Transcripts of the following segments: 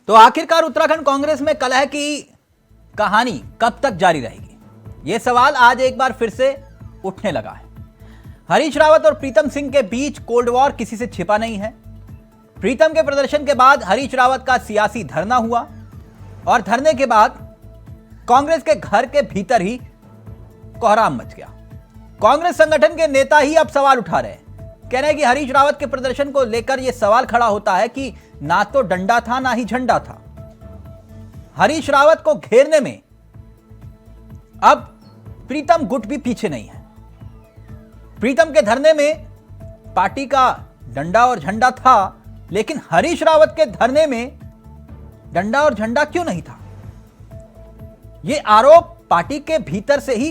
तो आखिरकार उत्तराखंड कांग्रेस में कलह की कहानी कब तक जारी रहेगी, यह सवाल आज एक बार फिर से उठने लगा है। हरीश रावत और प्रीतम सिंह के बीच कोल्ड वॉर किसी से छिपा नहीं है। प्रीतम के प्रदर्शन के बाद हरीश रावत का सियासी धरना हुआ और धरने के बाद कांग्रेस के घर के भीतर ही कोहराम मच गया। कांग्रेस संगठन के नेता ही अब सवाल उठा रहे हैं, कह रहे हैं कि हरीश रावत के प्रदर्शन को लेकर यह सवाल खड़ा होता है कि ना तो डंडा था ना ही झंडा था। हरीश रावत को घेरने में अब प्रीतम गुट भी पीछे नहीं है। प्रीतम के धरने में पार्टी का डंडा और झंडा था, लेकिन हरीश रावत के धरने में डंडा और झंडा क्यों नहीं था? यह आरोप पार्टी के भीतर से ही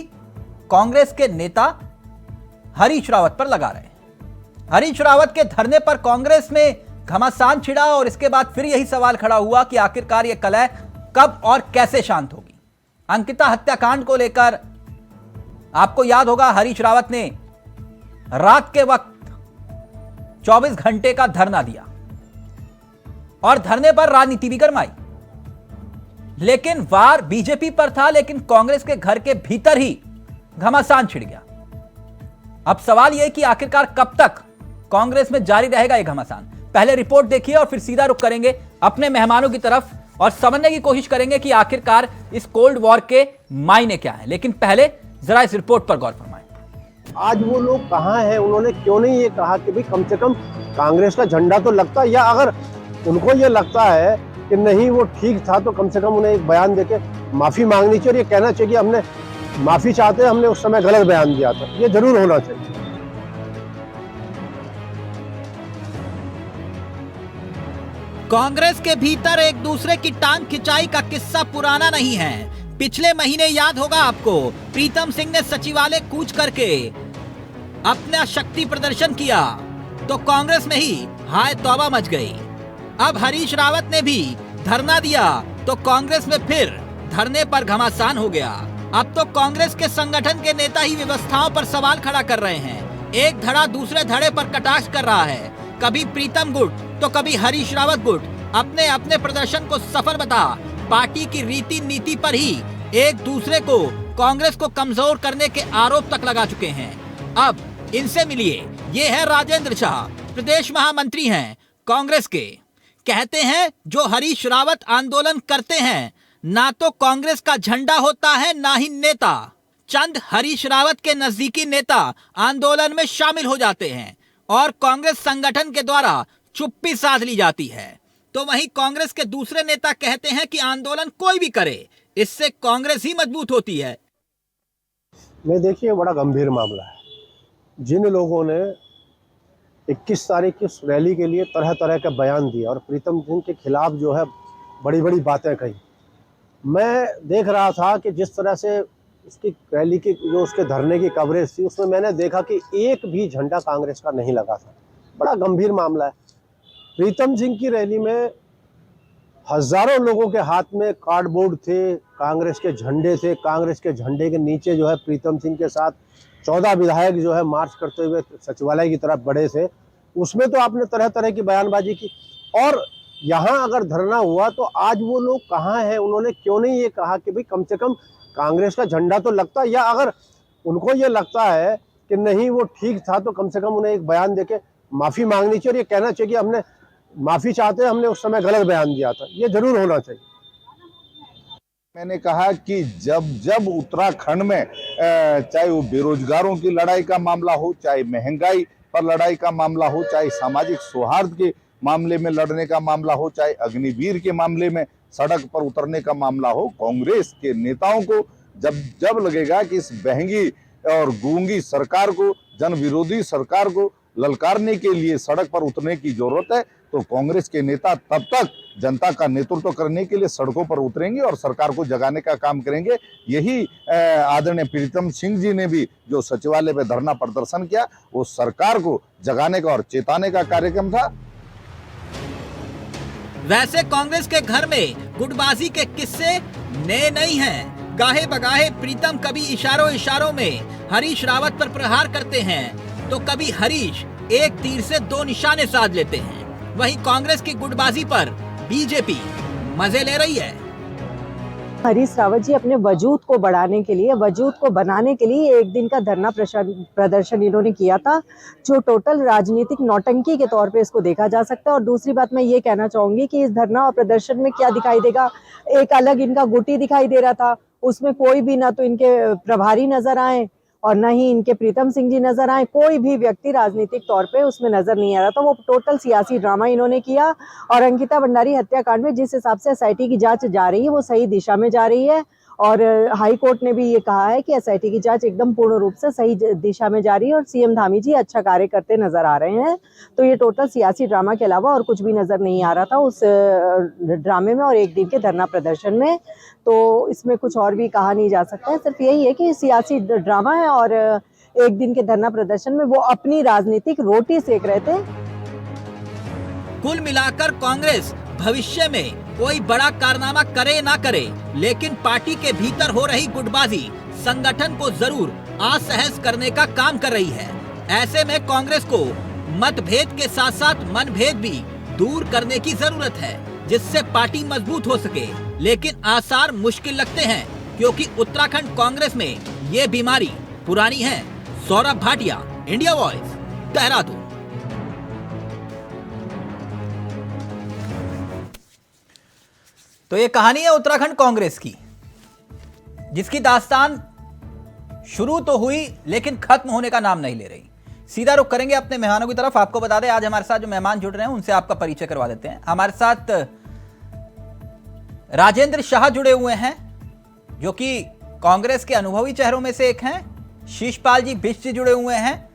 कांग्रेस के नेता हरीश रावत पर लगा रहे हैं। हरीश रावत के धरने पर कांग्रेस में घमासान छिड़ा और इसके बाद फिर यही सवाल खड़ा हुआ कि आखिरकार यह कलह कब और कैसे शांत होगी। अंकिता हत्याकांड को लेकर आपको याद होगा, हरीश रावत ने रात के वक्त 24 घंटे का धरना दिया और धरने पर राजनीति भी गरमाई, लेकिन वार बीजेपी पर था, लेकिन कांग्रेस के घर के भीतर ही घमासान छिड़ गया। अब सवाल यह कि आखिरकार कब तक कांग्रेस में जारी रहेगा यह घमासान। पहले रिपोर्ट देखिए और फिर सीधा रुख करेंगे अपने मेहमानों की तरफ और समझने की कोशिश करेंगे कि आखिरकार इस कोल्ड वॉर के मायने क्या हैं। लेकिन पहले जरा इस रिपोर्ट पर गौर फरमाएं। आज वो लोग कहां हैं? उन्होंने क्यों नहीं ये कहा कि भाई कम से कम कांग्रेस का झंडा तो लगता, या अगर उनको ये लगता है कि नहीं वो ठीक था तो कम से कम उन्हें एक बयान देके माफी मांगनी चाहिए और ये कहना चाहिए कि हमने माफी चाहते हैं, हमने उस समय गलत बयान दिया था। ये जरूर होना चाहिए। कांग्रेस के भीतर एक दूसरे की टांग खिंचाई का किस्सा पुराना नहीं है। पिछले महीने याद होगा आपको, प्रीतम सिंह ने सचिवालय कूच करके अपना शक्ति प्रदर्शन किया तो कांग्रेस में ही हाय तौबा मच गई। अब हरीश रावत ने भी धरना दिया तो कांग्रेस में फिर धरने पर घमासान हो गया। अब तो कांग्रेस के संगठन के नेता ही व्यवस्थाओं पर सवाल खड़ा कर रहे हैं। एक धड़ा दूसरे धड़े पर कटाक्ष कर रहा है। कभी प्रीतम गुट तो कभी हरीश रावत गुट अपने अपने प्रदर्शन को सफल बता पार्टी की रीति नीति पर ही एक दूसरे को, कांग्रेस को कमजोर करने के आरोप तक लगा चुके हैं। अब इनसे मिलिए, ये है राजेंद्र शाह, प्रदेश महामंत्री हैं कांग्रेस के। कहते हैं जो हरीश रावत आंदोलन करते हैं ना तो कांग्रेस का झंडा होता है ना ही नेता। चंद हरीश रावत के नजदीकी नेता आंदोलन में शामिल हो जाते हैं और कांग्रेस संगठन के द्वारा चुप्पी साध ली जाती है। तो वहीं कांग्रेस के दूसरे नेता कहते हैं कि आंदोलन कोई भी करे, इससे कांग्रेस ही मजबूत होती है। मैं देखिए, बड़ा गंभीर मामला है। जिन लोगों ने 21 तारीख की रैली के लिए तरह तरह के बयान दिए और प्रीतम सिंह के खिलाफ जो है बड़ी बड़ी बातें कही, मैं देख रहा था कि जिस तरह से उसकी रैली की जो उसके धरने की कवरेज थी, उसमें मैंने देखा कि एक भी झंडा कांग्रेस का नहीं लगा था। बड़ा गंभीर मामला है। प्रीतम सिंह की रैली में हजारों लोगों के हाथ में कार्डबोर्ड थे, कांग्रेस के झंडे थे। कांग्रेस के झंडे के नीचे जो है प्रीतम सिंह के साथ 14 विधायक जो है मार्च करते हुए सचिवालय की तरफ बढ़े थे। उसमें तो आपने तरह तरह की बयानबाजी की। और यहाँ अगर धरना हुआ तो आज वो लोग कहाँ हैं? उन्होंने क्यों नहीं ये कहा कि भाई कम से कम कांग्रेस का झंडा तो लगता, या अगर उनको ये लगता है कि नहीं वो ठीक था तो कम से कम उन्हें एक बयान देके माफी मांगनी चाहिए और ये कहना चाहिए कि हमने माफी चाहते हैं, हमने उस समय गलत बयान दिया था। ये जरूर होना चाहिए। मैंने कहा कि जब उत्तराखंड में चाहे वो बेरोजगारों की लड़ाई का मामला हो, चाहे महंगाई पर लड़ाई का मामला हो, चाहे सामाजिक सौहार्द के मामले में लड़ने का मामला हो, चाहे अग्निवीर के मामले में सड़क पर उतरने का मामला हो, कांग्रेस के नेताओं को जब लगेगा कि इस बहंगी और गूंगी सरकार को, जन विरोधी सरकार को ललकारने के लिए सड़क पर उतरने की जरूरत है, तो कांग्रेस के नेता तब तक जनता का नेतृत्व करने के लिए सड़कों पर उतरेंगे और सरकार को जगाने का काम करेंगे। यही आदरणीय प्रीतम सिंह जी ने भी जो सचिवालय में धरना प्रदर्शन किया, वो सरकार को जगाने का और चेताने का कार्यक्रम था। वैसे कांग्रेस के घर में गुटबाजी के किस्से नए नहीं हैं। गाहे बगाहे प्रीतम कभी इशारों में हरीश रावत पर प्रहार करते हैं तो कभी हरीश एक तीर से दो निशाने साध लेते हैं। वहीं कांग्रेस की गुटबाजी पर बीजेपी मजे ले रही है। हरीश रावत जी अपने वजूद को बढ़ाने के लिए, वजूद को बनाने के लिए एक दिन का धरना प्रदर्शन इन्होंने किया था, जो टोटल राजनीतिक नौटंकी के तौर पे इसको देखा जा सकता है। और दूसरी बात मैं ये कहना चाहूंगी कि इस धरना और प्रदर्शन में क्या दिखाई देगा, एक अलग इनका गुटी दिखाई दे रहा था, उसमें कोई भी ना तो इनके प्रभारी नजर आए और न ही इनके प्रीतम सिंह जी नजर आए, कोई भी व्यक्ति राजनीतिक तौर पे उसमें नजर नहीं आ रहा था। वो टोटल सियासी ड्रामा इन्होंने किया। और अंकिता भंडारी हत्याकांड में जिस हिसाब से एसआईटी की जांच जा रही है वो सही दिशा में जा रही है और हाई कोर्ट ने भी ये कहा है कि एसआईटी की जांच एकदम पूर्ण रूप से सही दिशा में जा रही है और सीएम धामी जी अच्छा कार्य करते नजर आ रहे हैं। तो ये टोटल सियासी ड्रामा के अलावा और कुछ भी नजर नहीं आ रहा था उस ड्रामे में और एक दिन के धरना प्रदर्शन में। तो इसमें कुछ और भी कहा नहीं जा सकता है, सिर्फ यही है कि सियासी ड्रामा है और एक दिन के धरना प्रदर्शन में वो अपनी राजनीतिक रोटी सेक रहे थे। कुल मिलाकर कांग्रेस भविष्य में कोई बड़ा कारनामा करे ना करे, लेकिन पार्टी के भीतर हो रही गुटबाजी संगठन को जरूर असहज करने का काम कर रही है। ऐसे में कांग्रेस को मतभेद के साथ साथ मनभेद भी दूर करने की जरूरत है, जिससे पार्टी मजबूत हो सके। लेकिन आसार मुश्किल लगते हैं, क्योंकि उत्तराखंड कांग्रेस में ये बीमारी पुरानी है। Saurabh Bhatia, India voice, Dehradun. तो ये कहानी है उत्तराखंड कांग्रेस की, जिसकी दास्तान शुरू तो हुई लेकिन खत्म होने का नाम नहीं ले रही। सीधा रुख करेंगे अपने मेहमानों की तरफ। आपको बता दें आज हमारे साथ जो मेहमान जुड़ रहे हैं उनसे आपका परिचय करवा देते हैं। हमारे साथ राजेंद्र शाह जुड़े हुए हैं, जो कि कांग्रेस के अनुभवी चेहरों में से एक हैं। शीशपाल जी बिष्ट जी जुड़े हुए हैं,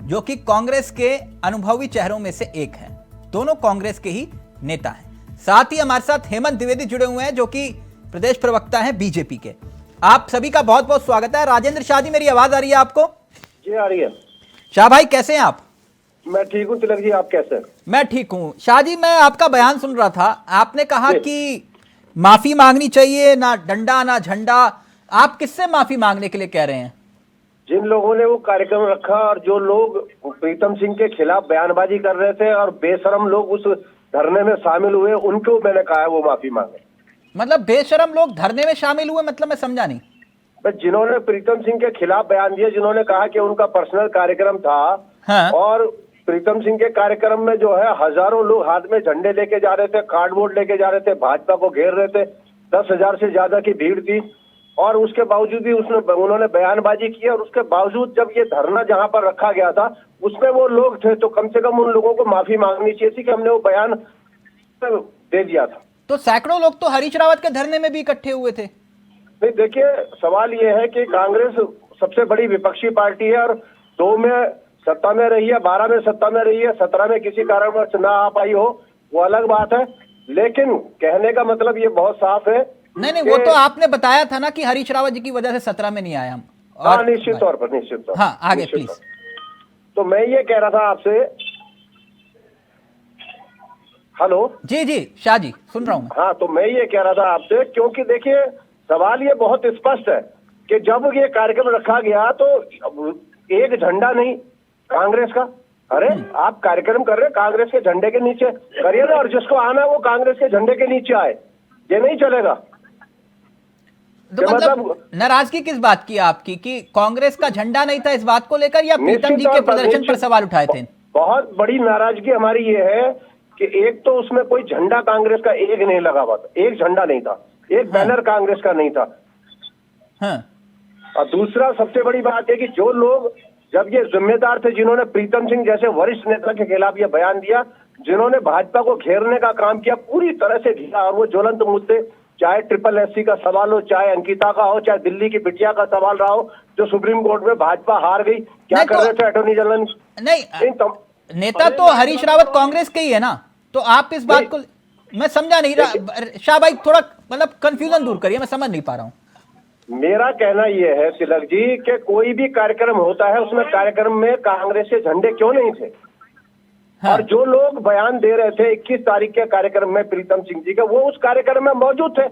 जो कि कांग्रेस के अनुभवी चेहरों में से एक हैं। दोनों कांग्रेस के ही नेता हैं। साथ ही हमारे साथ हेमंत द्विवेदी जुड़े हुए हैं, जो कि प्रदेश प्रवक्ता हैं बीजेपी के। आप सभी का बहुत बहुत स्वागत है। राजेंद्र शाह जी, मेरी आवाज आ रही है आपको? जी आ रही है। शाह भाई कैसे हैं आप? मैं ठीक हूँ तिलक जी, आप कैसे हैं? मैं ठीक हूं। शाह जी, मैं आपका बयान सुन रहा था, आपने कहा कि माफी मांगनी चाहिए, ना डंडा ना झंडा। आप किससे माफी मांगने के लिए कह रहे हैं? जिन लोगों ने वो कार्यक्रम रखा और जो लोग प्रीतम सिंह के खिलाफ बयानबाजी कर रहे थे और बेशरम लोग उस धरने में शामिल हुए, उनको मैंने कहा है वो माफी मांगे। मतलब बेशरम लोग धरने में शामिल हुए, मतलब मैं समझा नहीं। बस जिन्होंने प्रीतम सिंह के खिलाफ बयान दिया, जिन्होंने कहा कि उनका पर्सनल कार्यक्रम था। हाँ। और प्रीतम सिंह के कार्यक्रम में जो है हजारों लोग हाथ में झंडे लेके जा रहे थे, कार्डबोर्ड लेके जा रहे थे, भाजपा को घेर रहे थे। 10,000 से ज्यादा की भीड़ थी और उसके बावजूद भी उन्होंने बयानबाजी की। और उसके बावजूद जब ये धरना जहां पर रखा गया था उसमें वो लोग थे, तो कम से कम उन लोगों को माफी मांगनी चाहिए थी कि हमने वो बयान दे दिया था। तो सैकड़ों लोग तो हरीश रावत के धरने में भी इकट्ठे हुए थे। नहीं, देखिए सवाल ये है कि कांग्रेस सबसे बड़ी विपक्षी पार्टी है और 2 में सत्ता में रही है, 12 में सत्ता में रही है, 17 में किसी कारणवश ना आ पाई हो, वो अलग बात है। लेकिन कहने का मतलब ये बहुत साफ है। नहीं, वो तो आपने बताया था ना कि हरीश रावत जी की वजह से 17 में नहीं आए हम। हाँ, निश्चित तौर पर, निश्चित तौर। हाँ, आगे प्लीज। तो मैं ये कह रहा था आपसे। हेलो जी जी शाह जी, सुन रहा हूं मैं। हाँ, तो मैं ये कह रहा था आपसे, क्योंकि देखिए सवाल ये बहुत स्पष्ट है कि जब ये कार्यक्रम रखा गया तो एक झंडा नहीं कांग्रेस का। अरे आप कार्यक्रम कर रहे हैं, कांग्रेस के झंडे के नीचे करिए ना, और जिसको आना है वो कांग्रेस के झंडे के नीचे आए। ये नहीं चलेगा। तो मतलब नाराजगी किस बात की आपकी, कि कांग्रेस का झंडा नहीं था इस बात को लेकर, या प्रीतम जी के प्रदर्शन पर सवाल उठाए थे? बहुत बड़ी नाराजगी हमारी ये है कि एक तो उसमें कोई झंडा कांग्रेस का एक नहीं लगा हुआ था, एक झंडा नहीं था, एक बैनर कांग्रेस का नहीं था। हाँ। और दूसरा सबसे बड़ी बात है कि जो लोग जब ये जिम्मेदार थे, जिन्होंने प्रीतम सिंह जैसे वरिष्ठ नेता के खिलाफ ये बयान दिया, जिन्होंने भाजपा को घेरने का काम किया, पूरी तरह से घेरा, और वो ज्वलंत मुद्दे, चाहे SSC का सवाल हो, चाहे अंकिता का हो, चाहे दिल्ली की बिटिया का सवाल रहा हो, जो सुप्रीम कोर्ट में भाजपा हार गई, क्या कर रहे थे अटॉर्नी जनरल? नहीं, नेता तो हरीश रावत कांग्रेस के ही है ना, तो आप इस बात को, मैं समझा नहीं रहा। शाह भाई थोड़ा मतलब कंफ्यूजन दूर करिए, मैं समझ नहीं पा रहा हूँ। मेरा कहना यह है तिलक जी कि कोई भी कार्यक्रम होता है उसमें कार्यक्रम में कांग्रेस के झंडे क्यों नहीं थे? हाँ। और जो लोग बयान दे रहे थे 21 तारीख के कार्यक्रम में प्रीतम सिंह जी का, वो उस कार्यक्रम में मौजूद थे,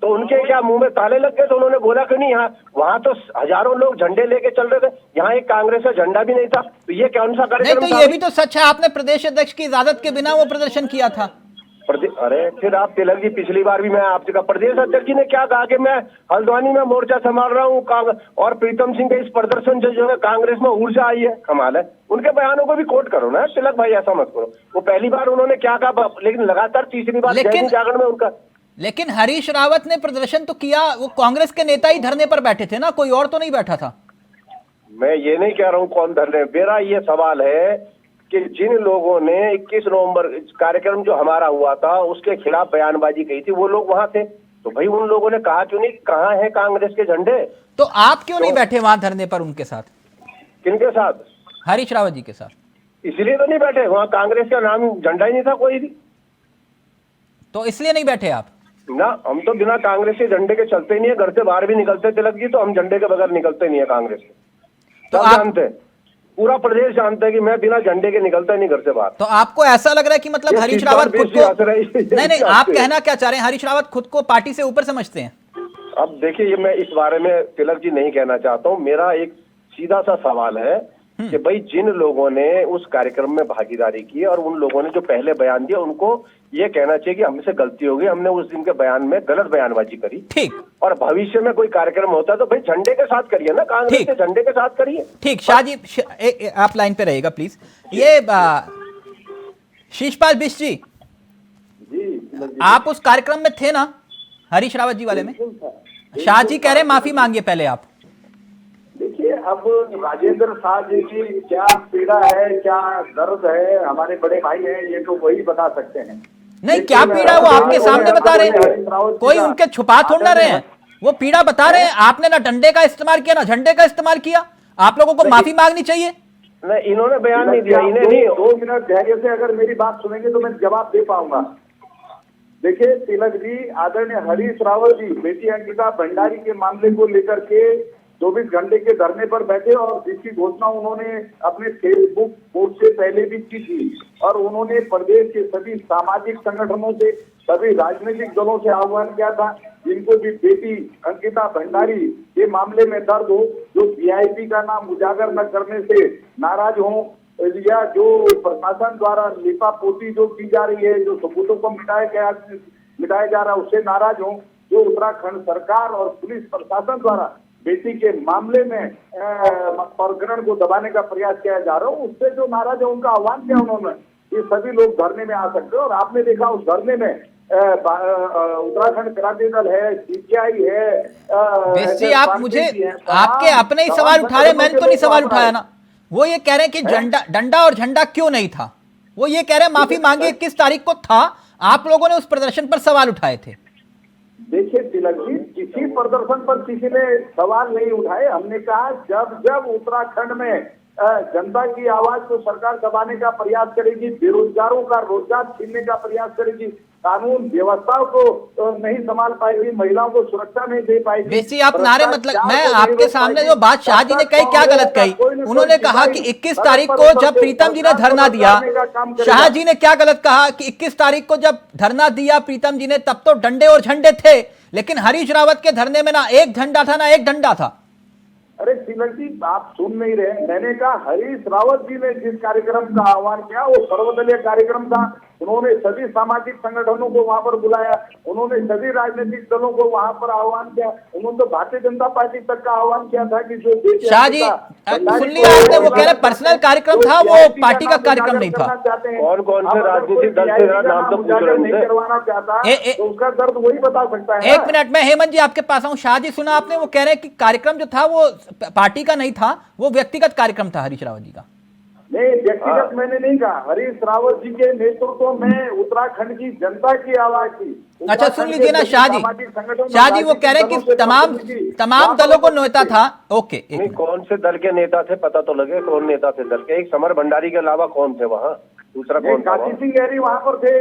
तो उनके क्या मुंह में ताले लग गए? तो उन्होंने बोला कि नहीं, यहाँ वहां तो हजारों लोग झंडे लेके चल रहे थे, यहाँ एक कांग्रेस का झंडा भी नहीं था, तो ये कौन सा कार्यक्रम था? नहीं, तो ये भी तो सच है, आपने प्रदेश अध्यक्ष की इजाजत के बिना वो प्रदर्शन किया था। अरे फिर आप तिलक जी, पिछली बार भी मैं आपसे कहा, प्रदेश अध्यक्ष जी ने क्या कहा कि मैं हल्द्वानी में मोर्चा संभाल रहा हूँ और प्रीतम सिंह के इस प्रदर्शन से जो है कांग्रेस में ऊर्जा आई है। कमाल है। उनके बयानों को भी कोट करो ना तिलक भाई, ऐसा मत करो। वो पहली बार उन्होंने क्या कहा, लेकिन लगातार तीसरी बार जयंती जागरण में उनका। लेकिन हरीश रावत ने प्रदर्शन तो किया, वो कांग्रेस के नेता ही धरने पर बैठे थे ना, कोई और तो नहीं बैठा था। मैं ये नहीं कह रहा हूँ कौन धरने, मेरा ये सवाल है कि जिन लोगों ने 21 नवंबर कार्यक्रम जो हमारा हुआ था उसके खिलाफ बयानबाजी की थी, वो लोग वहां थे, तो भाई उन लोगों ने कहा क्यों नहीं, कहाँ है कांग्रेस के झंडे? तो आप क्यों नहीं बैठे वहां धरने पर उनके साथ? किनके साथ? हरीश रावत जी के साथ। इसलिए तो नहीं बैठे, वहां कांग्रेस का नाम झंडा ही नहीं था कोई भी, तो इसलिए नहीं बैठे आप ना। हम तो बिना कांग्रेस के झंडे के चलते ही नहीं है, घर से बाहर भी निकलते तिलक जी तो हम झंडे के बगैर निकलते नहीं है कांग्रेस के। तो सब आप जानते हैं, पूरा प्रदेश जानता है कि मैं बिना झंडे के निकलता ही नहीं घर से बाहर। तो आपको ऐसा लग रहा है कि मतलब ये हरीश किस बार रावत खुद बेइज्जती हासिल को है? नहीं, आप कहना क्या चाह रहे हैं, हरीश रावत खुद को पार्टी से ऊपर समझते हैं? अब देखिए, ये मैं इस बारे में तिलक जी नहीं कहना चाहता हूँ। मेरा एक सीधा सा सवाल है कि भाई जिन लोगों ने उस कार्यक्रम में भागीदारी की और उन लोगों ने जो पहले बयान दिया, उनको ये कहना चाहिए कि हमसे गलती हो गई, हमने उस दिन के बयान में गलत बयानबाजी करी। ठीक। और भविष्य में कोई कार्यक्रम होता है तो भाई झंडे के साथ करिए ना, कांग्रेस के झंडे के साथ करिए। ठीक। शाहजी आप लाइन पे रहिएगा प्लीज। ये शीशपाल बिष्ट जी, आप उस कार्यक्रम में थे ना, हरीश रावत जी वाले में? शाह जी कह रहे हैं माफी मांगिए पहले आप। देखिए, अब राजेंद्र शाह जी की क्या पीड़ा है, क्या दर्द है, हमारे बड़े भाई हैं, ये तो वही बता सकते हैं। नहीं, क्या पीड़ा है वो आपके सामने बता रहे हैं, कोई उनके छुपा थोड़ ना रहे हैं, वो पीड़ा बता रहे हैं। आपने ना डंडे का इस्तेमाल किया ना झंडे का इस्तेमाल किया, आप लोगों को माफी मांगनी चाहिए। नहीं, इन्होंने बयान नहीं दिया, इन्हें नहीं। 2 मिनट धैर्य से अगर मेरी बात सुनेंगे तो मैं जवाब दे पाऊंगा। देखिए तिलक जी, आदरणीय हरीश रावत जी बेटी अंकिता भंडारी के मामले को लेकर के 24 घंटे के धरने पर बैठे और जिसकी घोषणा उन्होंने अपने फेसबुक पोस्ट से पहले भी की थी, और उन्होंने प्रदेश के सभी सामाजिक संगठनों से, सभी राजनीतिक दलों से आह्वान किया था जिनको भी बेटी अंकिता भंडारी के मामले में दर्द हो, जो वीआईपी का नाम उजागर न करने से नाराज हो, या जो प्रशासन द्वारा लिपापोती जो की जा रही है, जो सबूतों को मिटाया जा रहा है उससे नाराज हो, जो उत्तराखंड सरकार और पुलिस प्रशासन द्वारा बेटी के मामले में प्रकरण को दबाने का प्रयास किया जा रहा है उससे जो नाराज है, उनका आह्वान किया उन्होंने। ये सभी लोग धरने में आ सकते हैं, और आपने देखा उस धरने में उत्तराखंड क्रांति दल है, सीपीआई है। जी आप मुझे आपके अपने ही सवाल उठा रहे, मैंने तो नहीं सवाल उठाया ना। वो ये कह रहे हैं कि डंडा और झंडा क्यों नहीं था, वो ये कह रहे हैं माफी मांगे, किस तारीख को था, आप लोगों ने उस प्रदर्शन पर सवाल उठाए थे। देखिए तिलक जी, किसी प्रदर्शन पर किसी ने सवाल नहीं उठाए। हमने कहा जब जब उत्तराखंड में जनता की आवाज को सरकार दबाने का प्रयास करेगी, बेरोजगारों का रोजगार छीनने का प्रयास करेगी, कानून व्यवस्था को नहीं संभाल पाएगी, महिलाओं को सुरक्षा नहीं दे पाएगी। बेसी आप नारे मतलब, मैं आपके सामने जो बात शाह जी ने कही, क्या गलत कही? उन्होंने कहा कि 21 तारीख को जब प्रीतम जी ने धरना दिया, शाह जी ने क्या गलत कहा कि 21 तारीख को जब धरना दिया प्रीतम जी ने, तब तो डंडे और झंडे थे, लेकिन हरीश रावत के धरने में ना एक झंडा था ना एक डंडा था। अरे तिलक जी, आप सुन नहीं रहे। मैंने कहा हरीश रावत जी ने जिस कार्यक्रम का आह्वान किया वो सर्वदलीय कार्यक्रम था। उन्होंने सभी सामाजिक संगठनों को वहां पर बुलाया, उन्होंने सभी राजनीतिक दलों को वहां पर आह्वान किया, उन्होंने तो भारतीय जनता पार्टी तक का आह्वान किया था कि जो शाह जी सुन लिया आपने, वो कह रहे पर्सनल कार्यक्रम था, वो पार्टी का कार्यक्रम नहीं था। कौन कौन से राजनीतिक दल से नाम तो पूछ रहे हैं, करवाना चाहता है तो उसका दर्द वही बता सकता है। 1 मिनट में हेमंत जी आपके पास आऊं। शाह जी सुना आपने, वो कह रहे हैं कि कार्यक्रम जो था वो पार्टी का नहीं था, वो व्यक्तिगत कार्यक्रम था हरीश रावत जी का। नहीं, व्यक्तिगत मैंने नहीं कहा। हरीश रावत जी के नेतृत्व में उत्तराखंड की जनता की आवाज थी। अच्छा सुन लीजिए ना शाह जी, शाह जी वो कह रहे हैं कि तमाम दलों को नेता था। ओके, नहीं, कौन से दल के नेता थे पता तो लगे, कौन नेता थे दल के? एक समर भंडारी के अलावा कौन थे वहाँ? दूसरा कौन था? काशी सिंह गहरी वहाँ पर थे।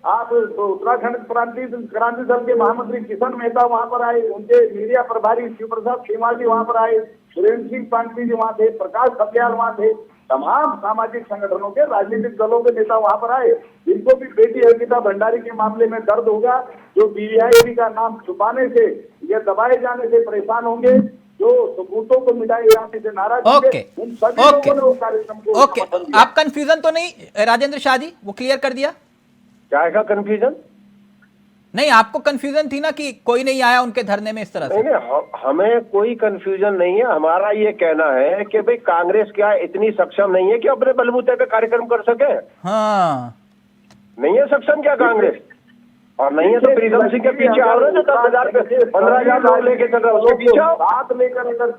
आप उत्तराखंड क्रांति दल के महामंत्री किशन मेहता वहाँ पर आए, उनके मीडिया प्रभारी शिव प्रसाद खेमाल जी वहाँ पर आए, सुरेंद्र सिंह पांडे जी वहाँ थे, प्रकाश खपियाल वहाँ थे, तमाम सामाजिक संगठनों के राजनीतिक दलों के नेता वहां पर आए। जिनको भी बेटी अंकिता भंडारी के मामले में दर्द होगा, जो वीआईपी का नाम छुपाने से या दबाए जाने से परेशान होंगे, जो सबूतों को मिटाए जाने से नाराज होंगे, उन सभी लोगों ने उस कार्यक्रम को ओके, आप कंफ्यूजन तो नहीं राजेंद्र शाह जी, वो क्लियर कर दिया? क्या है कंफ्यूजन? नहीं, आपको कंफ्यूजन थी ना कि कोई नहीं आया उनके धरने में इस तरह से? नहीं, हमें कोई कंफ्यूजन नहीं है। हमारा ये कहना है कि भाई कांग्रेस क्या इतनी सक्षम नहीं है कि अपने बलबूते पे कार्यक्रम कर सके? हाँ, नहीं है सक्षम क्या कांग्रेस? और नहीं है तो प्रीतम सिंह के पीछे आओ ना, जो 10,000 15,000 लोग लेके चल रहे हैं, उसके पीछे आओ। साथ लेकर अगर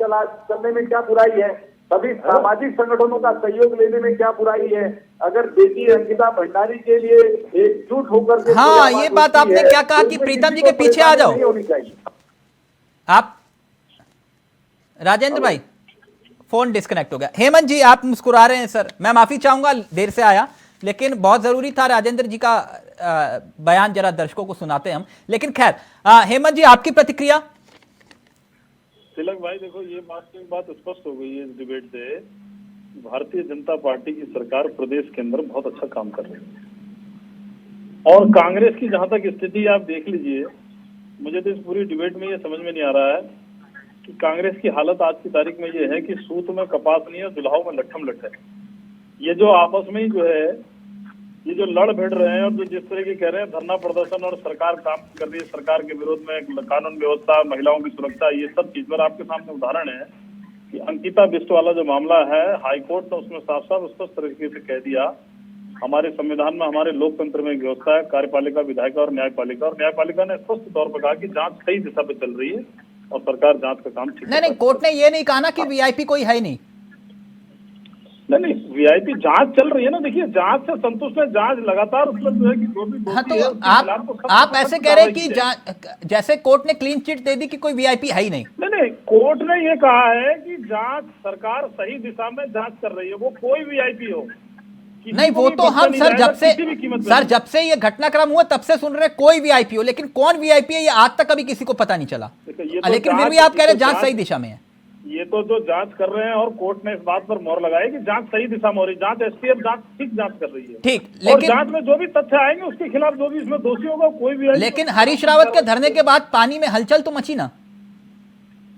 चलने में क्या बुराई है? सभी सामाजिक संगठनों का सहयोग लेने में क्या बुराई है? अगर बेटी अंकिता भंडारी के लिए एकजुट होकर के हाँ, ये बात आपने क्या कहा कि प्रीतम जी के पीछे आ जाओ। नहीं होनी चाहिए। आप राजेंद्र भाई, फोन डिस्कनेक्ट हो गया। हेमंत जी, आप मुस्कुरा रहे हैं सर, मैं माफी चाहूंगा, देर से आया, लेकिन बहुत जरूरी था राजेंद्र जी का बयान, जरा दर्शकों को सुनाते हैं हम। लेकिन खैर, हेमंत जी आपकी प्रतिक्रिया। तिलक भाई देखो, ये बात स्पष्ट हो गई है इस डिबेट से, भारतीय जनता पार्टी की सरकार प्रदेश के अंदर बहुत अच्छा काम कर रही है। और कांग्रेस की जहां तक स्थिति आप देख लीजिए, मुझे तो इस पूरी डिबेट में ये समझ में नहीं आ रहा है कि कांग्रेस की हालत आज की तारीख में ये है कि सूत में कपास नहीं है, दुल्हाओं में लट्ठम लट है। ये जो आपस में ही जो है, ये जो लड़ भिड़ रहे हैं और जो जिस तरह के कह रहे हैं धरना प्रदर्शन और सरकार काम कर रही है, सरकार के विरोध में कानून व्यवस्था, महिलाओं की सुरक्षा, ये सब चीज पर आपके सामने उदाहरण है कि अंकिता बिष्ट वाला जो मामला है, हाईकोर्ट ने उसमें साफ साफ स्पष्ट तरीके से कह दिया, हमारे संविधान में, हमारे लोकतंत्र में एक व्यवस्था है, कार्यपालिका, विधायिका और न्यायपालिका, और न्यायपालिका ने स्पष्ट तौर पर कहा कि जांच सही दिशा पर चल रही है और सरकार जांच का काम ठीक नहीं, कोर्ट ने ये नहीं कहा ना कि वीआईपी कोई है ही नहीं। नहीं, वीआईपी जांच चल रही है ना। देखिए, जांच से संतुष्ट है, जांच लगातार उसमें जो है कि जो भी दोषी हाँ, तो है, उसके खिलाफ तो सख्त आप से ऐसे सख्त कह रहे हैं कार्रवाई कि जैसे कोर्ट ने क्लीन चिट दे दी कि कोई वीआईपी है ही नहीं। नहीं, कोर्ट ने ये कहा है कि जांच, सरकार सही दिशा में जांच कर रही है, वो कोई वीआईपी हो। नहीं, वो तो हम सर जब से ये घटनाक्रम हुआ तब से सुन रहे कोई वीआईपी हो, लेकिन कौन वीआईपी है ये आज तक कभी किसी को पता नहीं चला। लेकिन फिर भी आप कह रहे हैं जांच सही दिशा में है। ये तो जो जांच कर रहे हैं, और कोर्ट ने इस बात पर मोहर लगाई कि जांच सही दिशा में हो रही है, जांच एसटीएफ जांच ठीक जांच कर रही है। ठीक, और लेकिन जांच में जो भी तथ्य आएंगे उसके खिलाफ जो भी इसमें दोषी होगा कोई भी। लेकिन हरीश रावत के धरने के बाद पानी में हलचल तो मची ना।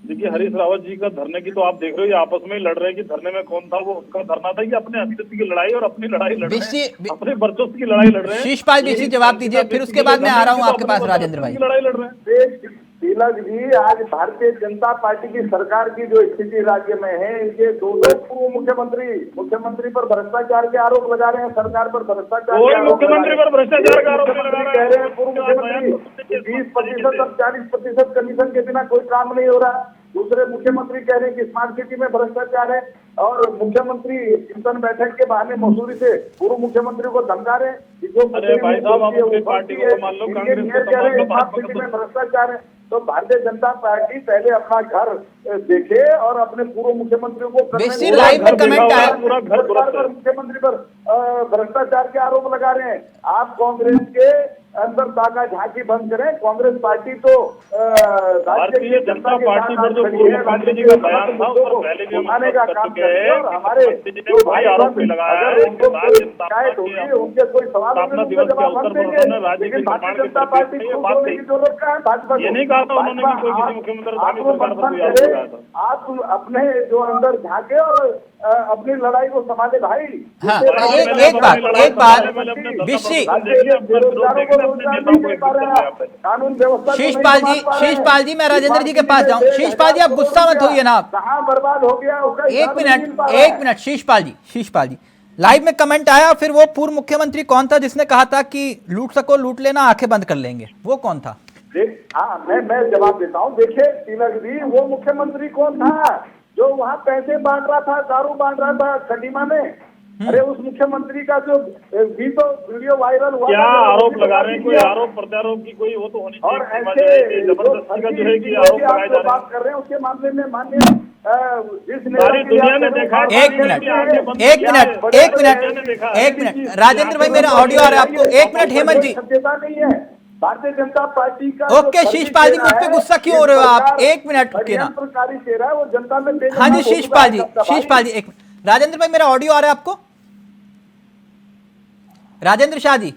देखिए, हरीश रावत जी का धरने की तो आप देख रहे हो, ये आपस में ही लड़ रहे हैं कि धरने में कौन था, वो उसका धरना था कि अपने अस्तित्व की लड़ाई और अपनी लड़ाई लड़ रहे हैं, अपने वर्चस्व की लड़ाई लड़ रहे हैं। शीशपाल जी जवाब दीजिए, फिर उसके बाद मैं आ रहा हूँ आपके पास राजेंद्र भाई। लड़ाई लड़ रहे हैं। तिलक जी, आज भारतीय जनता पार्टी की सरकार की जो स्थिति राज्य में है, ये दोनों पूर्व मुख्यमंत्री पर भ्रष्टाचार के आरोप लगा रहे हैं, सरकार पर भ्रष्टाचार के आरोप मुख्यमंत्री पर भ्रष्टाचार का आरोप कह रहे हैं, पूर्व मुख्यमंत्री 20% और 40% कमीशन के बिना कोई काम नहीं हो रहा। दूसरे मुख्यमंत्री कह रहे हैं कि स्मार्ट सिटी में भ्रष्टाचार है, और मुख्यमंत्री चिंतन बैठक के बहाने मसूरी से पूर्व मुख्यमंत्री को धमका रहे हैं कि जो भाई साहब, आप अपनी पार्टी को मान लो, कांग्रेस को कह रहे हैं स्मार्ट सिटी में भ्रष्टाचार है। तो भारतीय जनता पार्टी पहले अपना घर देखे और अपने पूर्व मुख्यमंत्रियों को लाइव में कमेंट आया, मुख्यमंत्री पर भ्रष्टाचार के आरोप लगा रहे हैं। आप कांग्रेस के अंदर ताका झांकी बंद करें। कांग्रेस पार्टी तो भारतीय जनता पार्टी पर जो पूर्व मुख्यमंत्री जी का बयान था, उस पर पहले भी हम का काम करें, और हमारे जो भाई आरोप भी लगाया है, शिकायत होगी, उनके कोई सवाल स्थापना दिवस के अवसर पर उन्होंने राज्य के निर्माण के पार्टी ये बात कही, भाजपा ये नहीं कहा था उन्होंने कि कोई किसी मुख्यमंत्री सरकार पर कोई आरोप लगाया था। आप अपने जो अंदर झांके और अपनी लड़ाई को संभाले भाई। हाँ, एक बात विश्व कानून व्यवस्था शीशपाल जी मैं राजेंद्र जी के पास जाऊं। शीशपाल जी आप गुस्सा मत होइए ना, कहाँ बर्बाद हो गया उसका एक मिनट शीशपाल जी लाइव में कमेंट आया, फिर वो पूर्व मुख्यमंत्री कौन था जिसने कहा था कि लूट सको लूट लेना, आंखें बंद कर लेंगे, वो कौन था? हाँ, मैं जवाब देता हूँ। देखिए तिलक जी, वो मुख्यमंत्री कौन था जो वहाँ पैसे बांट रहा था, दारू बांट रहा था खटीमा में? अरे उस मुख्यमंत्री का जो भी तो वीडियो वायरल हुआ, क्या आरोप लगा रहे हैं? कोई आरोप प्रत्यारोप की कोई वो तो होनी चाहिए। और ऐसे जबरदस्ती का जो है कि आरोप लगाए जा रहे हैं, बात कर रहे हैं उसके मामले में माननीय सारी दुनिया ने देखा। एक मिनट राजेंद्र भाई, मेरा ऑडियो आ रहा है आपको? एक मिनट हेमंत जी, सभ्यता नहीं है भारतीय जनता पार्टी का। ओके शीशपाल जी, मुझ पे गुस्सा क्यों हो रहे हो आप? एक मिनट रुकिए ना। चेहरा है वो जनता में। हाँ जी शीशपाल जी एक राजेंद्र भाई, मेरा ऑडियो आ रहा है आपको? राजेंद्र शाह जी।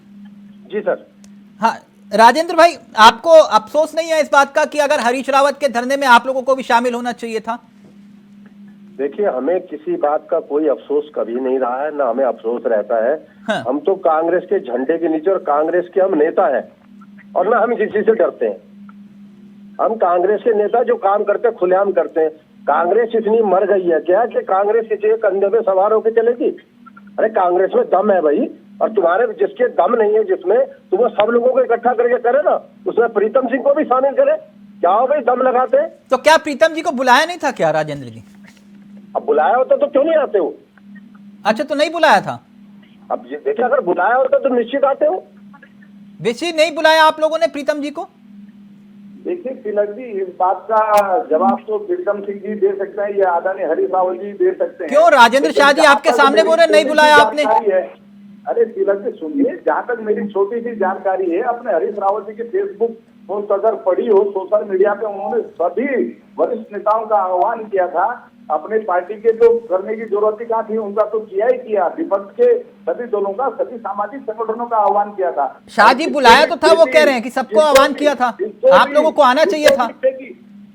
जी सर। हाँ राजेंद्र भाई, आपको अफसोस नहीं है इस बात का कि अगर हरीश रावत के धरने में आप लोगों को भी शामिल होना चाहिए था? देखिए, हमें किसी बात का कोई अफसोस कभी नहीं रहा है, ना हमें अफसोस रहता है। हाँ। हम तो कांग्रेस के झंडे के नीचे और कांग्रेस के हम नेता हैं, और ना हम किसी से डरते हैं। हम कांग्रेस के नेता जो काम करते हैं खुलेआम करते हैं। कांग्रेस इतनी मर गई है क्या कि कांग्रेस किसी के कंधे पे सवार होकर चलेगी? अरे कांग्रेस में दम है भाई, और तुम्हारे जिसके दम नहीं है, जिसमें तुम वो सब लोगों को इकट्ठा करके करे ना, उसमें प्रीतम सिंह को भी शामिल करे। क्या हो भाई, दम लगाते हैं। तो क्या प्रीतम जी को बुलाया नहीं था क्या राजेंद्र जी? अब बुलाया होता तो क्यों नहीं आते हो? अच्छा, तो नहीं बुलाया था। अब ये देखिए, अगर बुलाया होता तो निश्चित आते हो। बेसी नहीं बुलाया आप लोगों ने प्रीतम जी को? देखिए तिलक जी, इस बात का जवाब तो प्रीतम सिंह जी दे सकते हैं या आदरणीय हरीश रावत जी दे सकते हैं। क्यों राजेंद्र शाह जी आपके सामने बोल रहे नहीं बुलाया आपने? अरे तिलक जी सुनिए, जहाँ तक मेरी छोटी सी जानकारी है, अपने हरीश रावत जी के फेसबुक पोस्ट अगर पढ़ी हो सोशल मीडिया पे, उन्होंने सभी वरिष्ठ नेताओं का आह्वान किया था। अपने पार्टी के जो करने की जरूरत ही कहाँ थी, उनका तो किया ही किया। विपक्ष के सभी दलों का, सभी सामाजिक संगठनों का आह्वान किया था। शाह जी बुलाया तो था, वो कह रहे हैं कि सबको आह्वान किया था, आप लोगों को आना चाहिए था।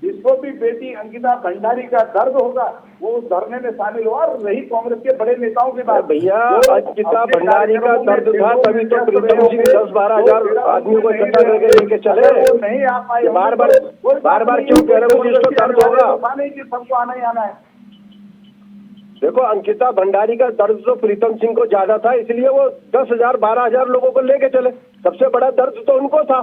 जिसको भी बेटी अंकिता भंडारी का दर्द होगा वो उस धरने में शामिल हुआ। और रही कांग्रेस के बड़े नेताओं की बात, भैया अंकिता भंडारी का दर्द था, तभी तो प्रीतम सिंह 10-12 हजार आदमियों को इकट्ठा करके लेके चले। नहीं आ पाए, बार बार क्यों कह रहे हो जिसको दर्द होगा? नहीं कि सबको आना ही आना है। देखो, अंकिता भंडारी का दर्द तो प्रीतम सिंह को ज्यादा था, इसलिए वो 10,000-12,000 लोगों को लेके चले। सबसे बड़ा दर्द तो उनको था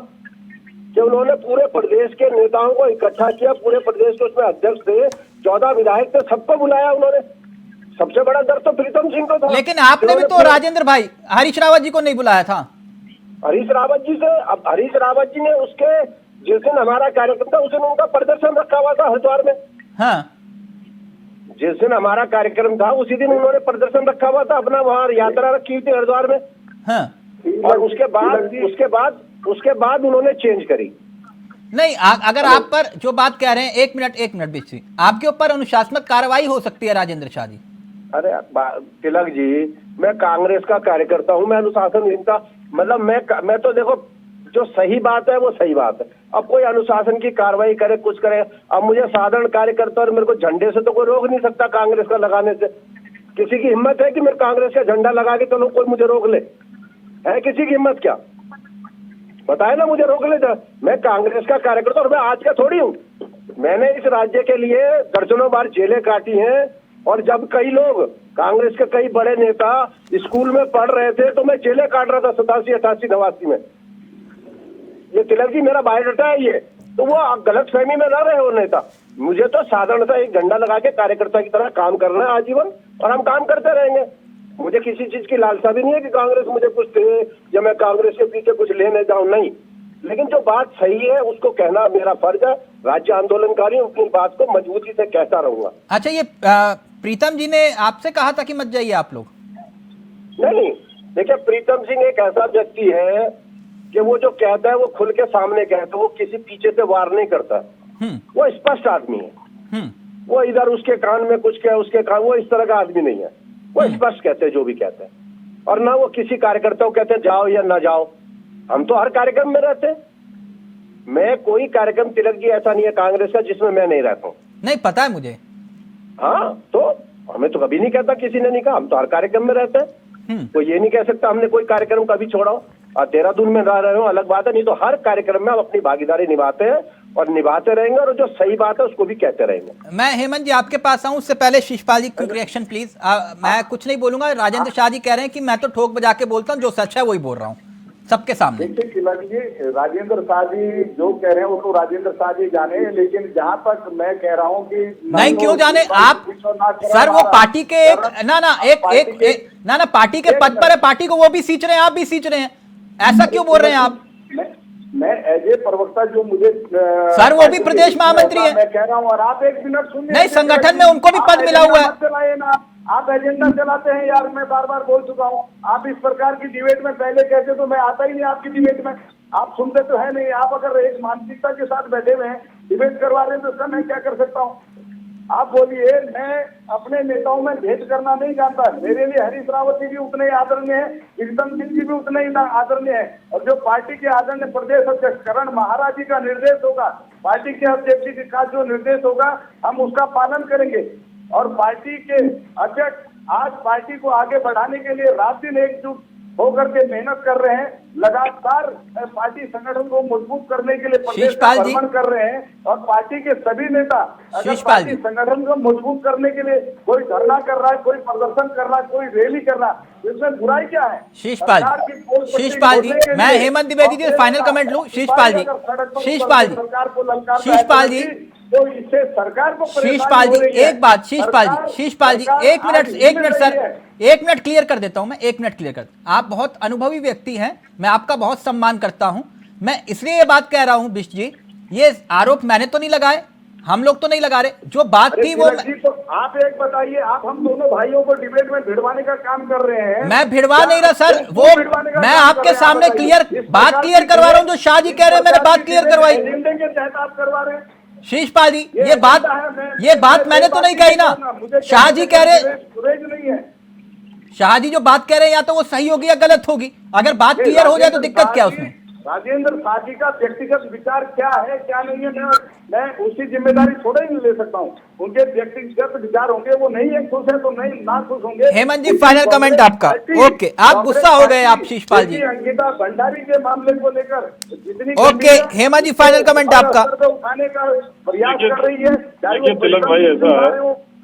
कि उन्होंने पूरे प्रदेश के नेताओं को इकट्ठा किया। पूरे प्रदेश के उसमें अध्यक्ष थे, 14 विधायक थे, सबको बुलाया उन्होंने। सबसे बड़ा दर्द तो प्रीतम सिंह को था। लेकिन आपने भी तो राजेंद्र भाई हरीश रावत जी को नहीं बुलाया था। हरीश रावत जी से, अब हरीश रावत जी ने उसके जिस दिन हमारा कार्यक्रम था उस दिन उनका प्रदर्शन रखा हुआ था हरिद्वार में। हाँ, जिस दिन हमारा कार्यक्रम था उसी दिन उन्होंने प्रदर्शन रखा हुआ था, अपना वहां यात्रा रखी हुई थी हरिद्वार में। हाँ। और उसके बाद उन्होंने चेंज करी। नहीं, अगर आप पर जो बात कह रहे हैं, एक मिनट बीच, आपके ऊपर अनुशासनात्मक कार्रवाई हो सकती है राजेंद्र शाह जी। अरे तिलक जी, मैं कांग्रेस का कार्यकर्ता हूं, मैं अनुशासनहीनता मतलब मैं तो देखो, जो सही बात है वो सही बात है। अब कोई अनुशासन की कार्रवाई करे, कुछ करे, अब मुझे साधारण कार्यकर्ता और मेरे को झंडे से तो कोई रोक नहीं सकता कांग्रेस का लगाने से। किसी की हिम्मत है कि मैं कांग्रेस का झंडा लगा के चलो कोई मुझे रोक ले? है किसी की हिम्मत? क्या बताए ना, मुझे रोक ले। मैं कांग्रेस का कार्यकर्ता और मैं आज का थोड़ी हूँ। मैंने इस राज्य के लिए दर्जनों बार जेलें काटी हैं, और जब कई लोग कांग्रेस के कई बड़े नेता स्कूल में पढ़ रहे थे तो मैं जेलें काट रहा था 87, 88, 89 में। ये तिलक जी मेरा बायोडाटा है ये, तो वो गलत फहमी में ना रहे हो नेता। मुझे तो साधारणतः एक झंडा लगा के कार्यकर्ता की तरह काम करना है आजीवन, और हम काम करते रहेंगे। मुझे किसी चीज की लालसा भी नहीं है कि कांग्रेस मुझे कुछ दे या मैं कांग्रेस के पीछे कुछ लेने जाऊं, नहीं। लेकिन जो बात सही है उसको कहना मेरा फर्ज है। राज्य आंदोलनकारी अपनी बात को मजबूती से कहता रहूंगा। अच्छा, ये प्रीतम जी ने आपसे कहा था कि मत जाइए आप लोग? नहीं, देखिए प्रीतम सिंह एक ऐसा व्यक्ति है कि वो जो कहता है वो खुल के सामने कहता है, वो किसी पीछे से वार नहीं करता। वो स्पष्ट आदमी है। वो इधर उसके कान में कुछ कहे उसके कान, वो इस तरह का आदमी नहीं है। वो स्पष्ट कहते हैं जो भी कहते हैं, और ना वो किसी कार्यकर्ता को कहते हैं जाओ या ना जाओ। हम तो हर कार्यक्रम में रहते हैं। मैं कोई कार्यक्रम तिलक जी ऐसा नहीं है कांग्रेस का जिसमें मैं नहीं रहता हूँ। नहीं, पता है मुझे। हाँ, तो हमें तो कभी नहीं कहता, किसी ने नहीं कहा, हम तो हर कार्यक्रम में रहते हैं। कोई ये नहीं कह सकता हमने कोई कार्यक्रम कभी छोड़ा हो। देहरादून में रह रहे हो अलग बात है, नहीं तो हर कार्यक्रम में हम अपनी भागीदारी निभाते हैं और निभाते रहेंगे, और जो सही बात है उसको भी कहते रहेंगे। मैं हेमंत जी आपके पास आऊं उससे पहले शिषपाल जी क्विक रिएक्शन प्लीज। मैं कुछ नहीं बोलूंगा। राजेंद्र शाह जी कह रहे हैं कि मैं तो ठोक बजा के बोलता हूं, जो सच है वही बोल रहा हूं सबके सामने। देखिए तिलक जी, राजेंद्र शाह जी जो कह रहे हैं वो तो राजेंद्र शाह जी जाने, लेकिन जहां तक मैं कह रहा हूँ कि नहीं, क्यों जाने आप सर? वो पार्टी के एक पार्टी के पद पर है, पार्टी को वो भी सींच रहे हैं, आप भी सींच रहे हैं, ऐसा क्यों बोल रहे हैं आप? मैं एज ए प्रवक्ता जो मुझे सर वो भी प्रदेश महामंत्री है, मैं कह रहा हूँ। और आप एक मिनट सुनिए, नहीं संगठन में उनको भी पद मिला हुआ है। आप एजेंडा चलाते हैं यार, मैं बार बार बोल चुका हूँ। आप इस प्रकार की डिबेट में पहले कहते तो मैं आता ही नहीं आपकी डिबेट में। आप सुनते तो है नहीं। आप अगर एक मानसिकता के साथ बैठे हुए हैं, डिबेट करवा रहे हैं, तो इसका मैं क्या कर सकता हूँ? आप बोलिए। मैं अपने नेताओं में भेद करना नहीं जानता। मेरे लिए हरीश रावत जी भी उतने ही आदरणीय है, प्रीतम सिंह जी भी उतने ही आदरणीय है। और जो पार्टी के आदरणीय प्रदेश अध्यक्ष करण महाराज जी का निर्देश होगा, पार्टी के अध्यक्ष जी का जो निर्देश होगा, हम उसका पालन करेंगे। और पार्टी के अध्यक्ष आज पार्टी को आगे बढ़ाने के लिए रात दिन एकजुट होकर के मेहनत कर रहे हैं, लगातार पार्टी संगठन को मजबूत करने के लिए प्रदेश का भ्रमण कर रहे हैं। और पार्टी के सभी नेता अगर पार्टी संगठन को मजबूत करने के लिए कोई धरना कर रहा है, कोई प्रदर्शन कर रहा है, कोई रैली कर रहा है, इसमें बुराई क्या है? शीशपाल जी, मैं हेमंत द्विवेदी जी फाइनल कमेंट लूं। शीशपाल जी, तो इससे सरकार को शीशपाल जी एक बात, शीशपाल जी एक मिनट सर, एक मिनट क्लियर कर देता हूं मैं, एक मिनट क्लियर कर। आप बहुत अनुभवी व्यक्ति हैं, मैं आपका बहुत सम्मान करता हूं। मैं इसलिए ये बात कह रहा हूं बिष्ट जी, ये आरोप मैंने तो नहीं लगाए, हम लोग तो नहीं लगा रहे, जो बात थी वो तो आप एक बताइए, आप हम दोनों भाइयों को डिबेट में भिड़वाने का काम कर रहे हैं। मैं भिड़वा नहीं रहा सर, वो मैं आपके सामने बात क्लियर करवा रहा हूं। जो शाह जी कह रहे हैं मैंने बात क्लियर करवाई, के तहत आप करवा रहे हैं। शीशपाल जी ये बात मैंने तो नहीं कही ना, शाह जी कह रहे, शाह जी जो बात कह रहे हैं या तो वो सही होगी या गलत होगी। अगर बात क्लियर हो जाए तो दिक्कत क्या है उसमें? राजेंद्र साथी का व्यक्तिगत विचार क्या है क्या नहीं है, मैं उसकी जिम्मेदारी थोड़ा ही नहीं ले सकता हूँ। उनके व्यक्तिगत विचार होंगे, वो नहीं है खुश है तो नहीं ना खुश होंगे। हेमंत जी फाइनल कमेंट आपका। ओके, आप गुस्सा हो गए आप शीशपाल जी। अंकिता भंडारी के मामले को लेकर जितनी ओके हेमंत जी फाइनल कमेंट आपका। उठाने का प्रयास कर रही है,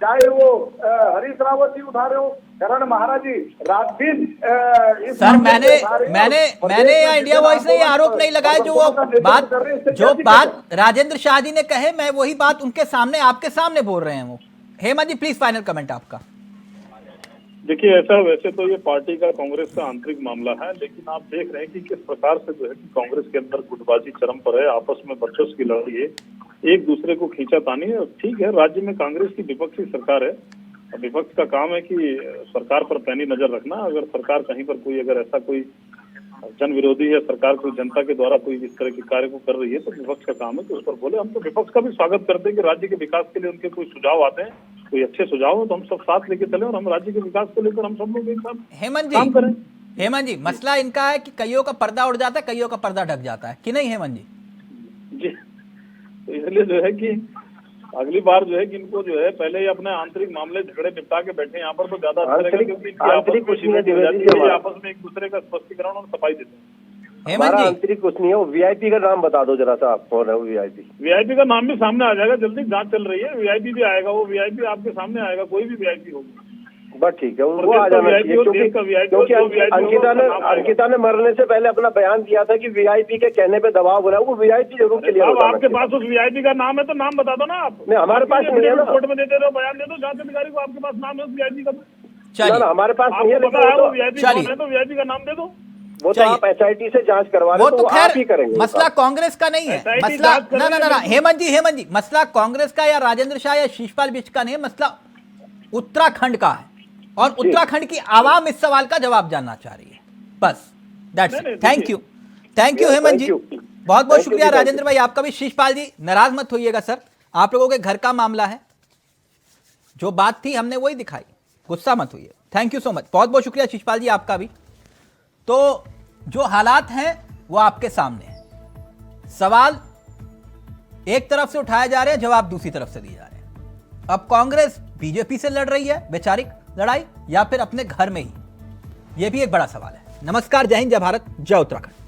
चाहे वो हरीश रावत जी उठा रहे हो, करण महाराज जी रात दिन सर मैंने इंडिया वॉइस ने ये आरोप नहीं लगाया। जो बात राजेंद्र शाह जी ने कहे, मैं वही बात उनके सामने आपके सामने बोल रहे हैं वो। हेमंत जी प्लीज फाइनल कमेंट आपका। देखिए ऐसा, वैसे तो ये पार्टी का कांग्रेस का आंतरिक मामला है, लेकिन आप देख रहे हैं कि किस प्रकार से जो है कि कांग्रेस के अंदर गुटबाजी चरम पर है, आपस में वर्चस्व की लड़ाई है, एक दूसरे को खींचातानी है। ठीक है, राज्य में कांग्रेस की विपक्षी सरकार है, विपक्ष का काम है कि सरकार पर पैनी नजर रखना। अगर सरकार कहीं पर कोई अगर ऐसा कोई जन विरोधी है, सरकार कोई जनता के द्वारा कोई इस तरह के कार्य को कर रही है, तो विपक्ष का काम है कि उस पर बोले। हम तो विपक्ष का भी स्वागत करते हैं कि राज्य के विकास के लिए उनके कोई सुझाव आते हैं, कोई अच्छे सुझाव हो तो हम सब साथ लेके चले और हम राज्य के विकास को लेकर हम सब लोग एक साथ काम करें। हेमंत जी मसला इनका है कि कईयों का पर्दा उड़ जाता है, कईयों का पर्दा ढक जाता है कि नहीं हेमंत जी? तो इसलिए जो है कि अगली बार जो है कि इनको जो है पहले ही अपने आंतरिक मामले झगड़े निपटा के बैठे यहाँ पर, तो ज्यादा अच्छा रहेगा, क्योंकि आपस में एक दूसरे का स्पष्टीकरण और सफाई देते हैं। हेमंत जी आंतरिक कुछ नहीं है, वो वीआईपी का नाम बता दो जरा सा, आप कौन है वो वीआईपी का नाम भी सामने आ जाएगा, जल्दी जांच चल रही है, वीआईपी भी आएगा, वो वीआईपी आपके सामने आएगा, कोई भी वीआईपी होगी बस ठीक है, वो आ जाना चाहिए। क्योंकि अंकिता ने मरने से पहले अपना बयान दिया था कि वीआईपी के कहने पे दबाव बना, वो वीआईपी जरूर क्लियर होगा। आपके पास उस वीआईपी का नाम है तो नाम बता दो ना आप। नहीं हमारे पास नहीं है ना, कोर्ट में देते रहो, बयान दे दो जांच अधिकारी को, आपके पास नाम है उस वीआईपी का। चलिए हमारे पास नहीं है, तो वीआईपी का नाम दे दो। वो तो आप एसआईटी से जांच करवा रहे, वो तो खैर ही करेंगे। मसला कांग्रेस का नहीं है, मसला ना हेमंत जी मसला कांग्रेस का या राजेंद्र शाह या शीशपाल बिष्ट का नहीं है, मसला उत्तराखंड का है और उत्तराखंड की आवाम इस सवाल का जवाब जानना चाह रही है, बस that's it. Thank you Hemant ji, बहुत बहुत शुक्रिया राजेंद्र भाई आपका भी। शीशपाल जी नाराज मत होइएगा सर, आप लोगों के घर का मामला है, जो बात थी हमने वही दिखाई, गुस्सा मत होइए। थैंक यू सो मच, बहुत बहुत शुक्रिया शीशपाल जी आपका भी। तो जो हालात हैं वो आपके सामने है, सवाल एक तरफ से उठाए जा रहे हैं, जवाब दूसरी तरफ से दिए जा रहे हैं। अब कांग्रेस बीजेपी से लड़ रही है वैचारिक लड़ाई या फिर अपने घर में ही, यह भी एक बड़ा सवाल है। नमस्कार, जय हिंद, जय भारत, जय उत्तराखंड।